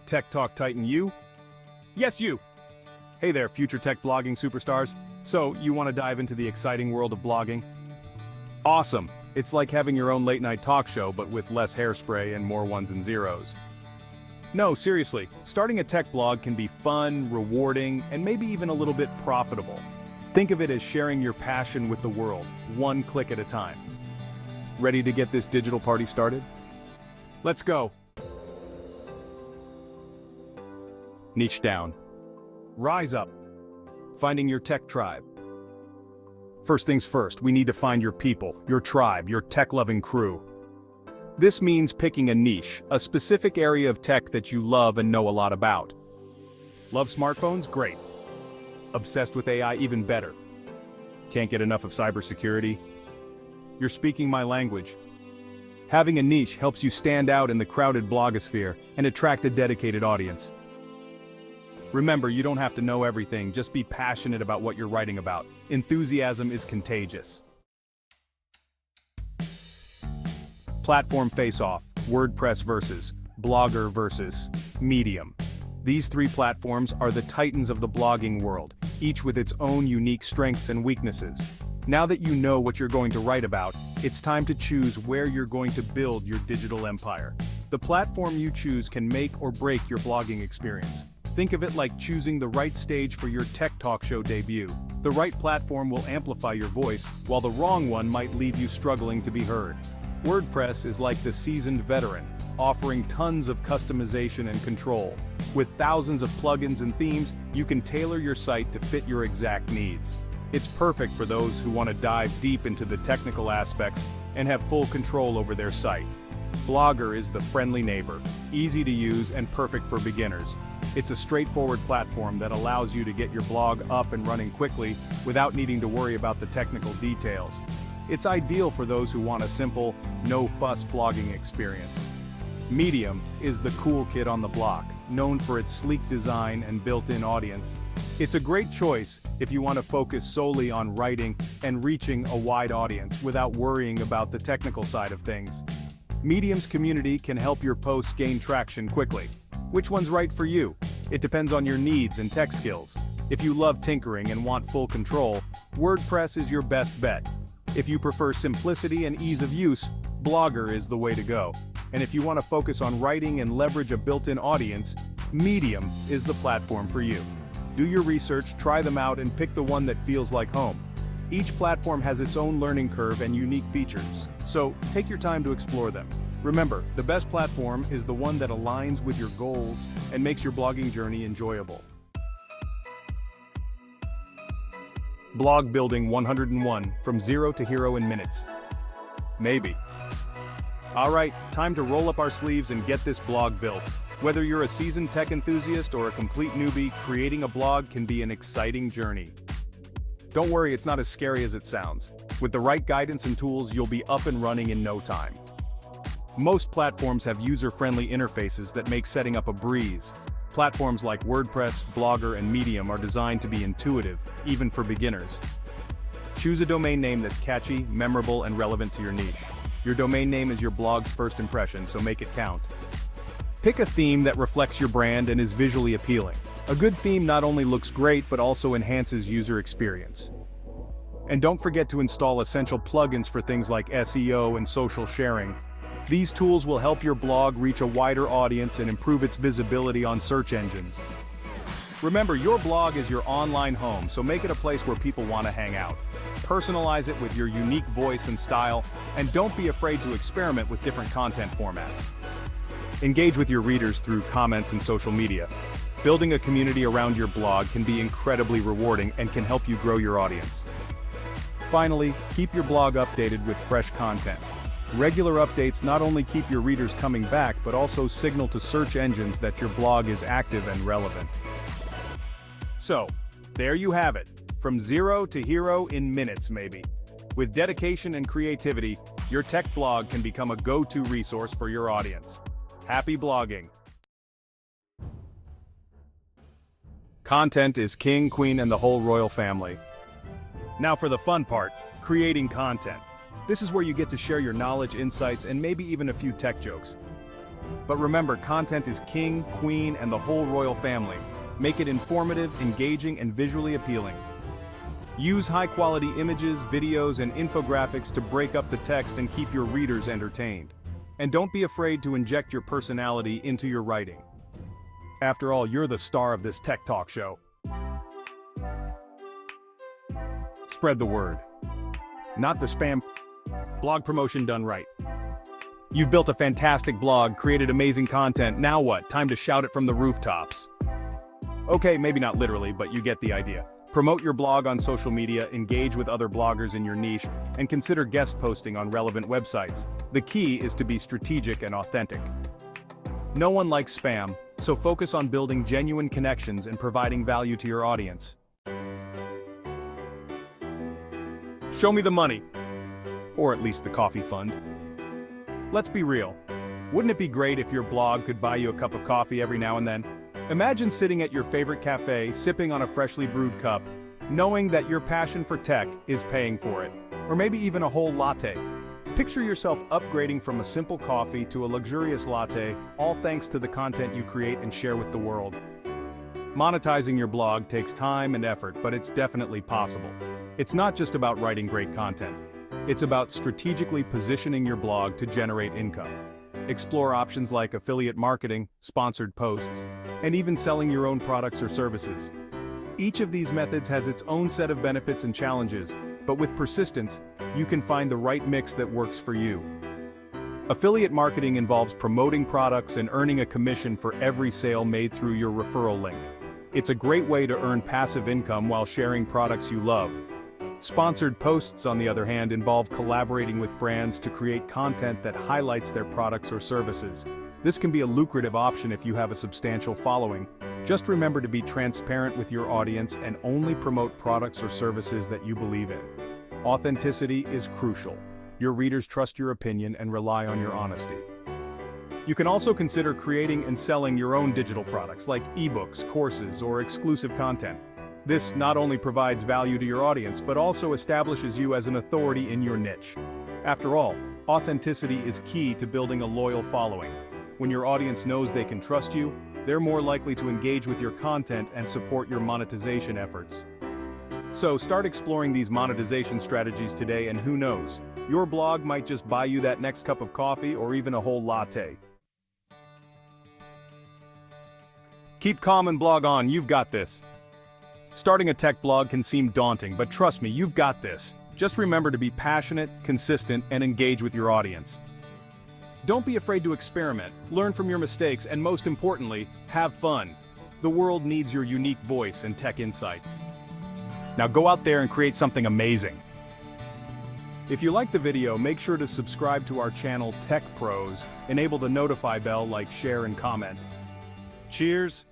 Tech Talk Titan you? Yes, you! Hey there, future tech blogging superstars. So, you want to dive into the exciting world of blogging? Awesome! It's like having your own late-night talk show, but with less hairspray and more ones and zeros. No, seriously, starting a tech blog can be fun, rewarding, and maybe even a little bit profitable. Think of it as sharing your passion with the world, one click at a time. Ready to get this digital party started? Let's go! Niche down. Rise up. Finding your tech tribe. First things first, we need to find your people, your tribe, your tech-loving crew. This means picking a niche, a specific area of tech that you love and know a lot about. Love smartphones? Great. Obsessed with AI? Even better. Can't get enough of cybersecurity? You're speaking my language. Having a niche helps you stand out in the crowded blogosphere and attract a dedicated audience. Remember, you don't have to know everything, just be passionate about what you're writing about. Enthusiasm is contagious. Platform face-off, WordPress versus Blogger versus Medium. These three platforms are the titans of the blogging world, each with its own unique strengths and weaknesses. Now that you know what you're going to write about, it's time to choose where you're going to build your digital empire. The platform you choose can make or break your blogging experience. Think of it like choosing the right stage for your tech talk show debut. The right platform will amplify your voice, while the wrong one might leave you struggling to be heard. WordPress is like the seasoned veteran, offering tons of customization and control. With thousands of plugins and themes, you can tailor your site to fit your exact needs. It's perfect for those who want to dive deep into the technical aspects and have full control over their site. Blogger is the friendly neighbor, easy to use and perfect for beginners. It's a straightforward platform that allows you to get your blog up and running quickly without needing to worry about the technical details. It's ideal for those who want a simple, no-fuss blogging experience. Medium is the cool kid on the block, known for its sleek design and built-in audience. It's a great choice if you want to focus solely on writing and reaching a wide audience without worrying about the technical side of things. Medium's community can help your posts gain traction quickly. Which one's right for you? It depends on your needs and tech skills. If you love tinkering and want full control, WordPress is your best bet. If you prefer simplicity and ease of use, Blogger is the way to go. And if you want to focus on writing and leverage a built-in audience, Medium is the platform for you. Do your research, try them out, and pick the one that feels like home. Each platform has its own learning curve and unique features, so take your time to explore them. Remember, the best platform is the one that aligns with your goals and makes your blogging journey enjoyable. Blog Building 101, from zero to hero in minutes. Maybe. Alright, time to roll up our sleeves and get this blog built. Whether you're a seasoned tech enthusiast or a complete newbie, creating a blog can be an exciting journey. Don't worry, it's not as scary as it sounds. With the right guidance and tools, you'll be up and running in no time. Most platforms have user-friendly interfaces that make setting up a breeze. Platforms like WordPress, Blogger, and Medium are designed to be intuitive, even for beginners. Choose a domain name that's catchy, memorable, and relevant to your niche. Your domain name is your blog's first impression, so make it count. Pick a theme that reflects your brand and is visually appealing. A good theme not only looks great, but also enhances user experience. And don't forget to install essential plugins for things like SEO and social sharing. These tools will help your blog reach a wider audience and improve its visibility on search engines. Remember, your blog is your online home, so make it a place where people want to hang out. Personalize it with your unique voice and style, and don't be afraid to experiment with different content formats. Engage with your readers through comments and social media. Building a community around your blog can be incredibly rewarding and can help you grow your audience. Finally, keep your blog updated with fresh content. Regular updates not only keep your readers coming back, but also signal to search engines that your blog is active and relevant. So, there you have it. From zero to hero in minutes, maybe. With dedication and creativity, your tech blog can become a go-to resource for your audience. Happy blogging! Content is king, queen, and the whole royal family. Now for the fun part, creating content. This is where you get to share your knowledge, insights, and maybe even a few tech jokes. But remember, content is king, queen, and the whole royal family. Make it informative, engaging, and visually appealing. Use high-quality images, videos, and infographics to break up the text and keep your readers entertained. And don't be afraid to inject your personality into your writing. After all, you're the star of this tech talk show. Spread the word. Not the spam. Blog promotion done right. You've built a fantastic blog, created amazing content. Now what? Time to shout it from the rooftops. Okay, maybe not literally, but you get the idea. Promote your blog on social media, engage with other bloggers in your niche, and consider guest posting on relevant websites. The key is to be strategic and authentic. No one likes spam, so focus on building genuine connections and providing value to your audience. Show me the money. Or at least the coffee fund. Let's be real. Wouldn't it be great if your blog could buy you a cup of coffee every now and then? Imagine sitting at your favorite cafe, sipping on a freshly brewed cup, knowing that your passion for tech is paying for it. Or maybe even a whole latte. Picture yourself upgrading from a simple coffee to a luxurious latte, all thanks to the content you create and share with the world. Monetizing your blog takes time and effort, but it's definitely possible. It's not just about writing great content. It's about strategically positioning your blog to generate income. Explore options like affiliate marketing, sponsored posts, and even selling your own products or services. Each of these methods has its own set of benefits and challenges, but with persistence, you can find the right mix that works for you. Affiliate marketing involves promoting products and earning a commission for every sale made through your referral link. It's a great way to earn passive income while sharing products you love. Sponsored posts, on the other hand, involve collaborating with brands to create content that highlights their products or services. This can be a lucrative option if you have a substantial following. Just remember to be transparent with your audience and only promote products or services that you believe in. Authenticity is crucial. Your readers trust your opinion and rely on your honesty. You can also consider creating and selling your own digital products like ebooks, courses, or exclusive content. This not only provides value to your audience, but also establishes you as an authority in your niche. After all, authenticity is key to building a loyal following. When your audience knows they can trust you, they're more likely to engage with your content and support your monetization efforts. So start exploring these monetization strategies today, and who knows, your blog might just buy you that next cup of coffee or even a whole latte. Keep calm and blog on, you've got this. Starting a tech blog can seem daunting, but trust me, you've got this. Just remember to be passionate, consistent, and engage with your audience. Don't be afraid to experiment, learn from your mistakes, and most importantly, have fun. The world needs your unique voice and tech insights. Now go out there and create something amazing. If you liked the video, make sure to subscribe to our channel Tech Pros, enable the notify bell, like, share, and comment. Cheers!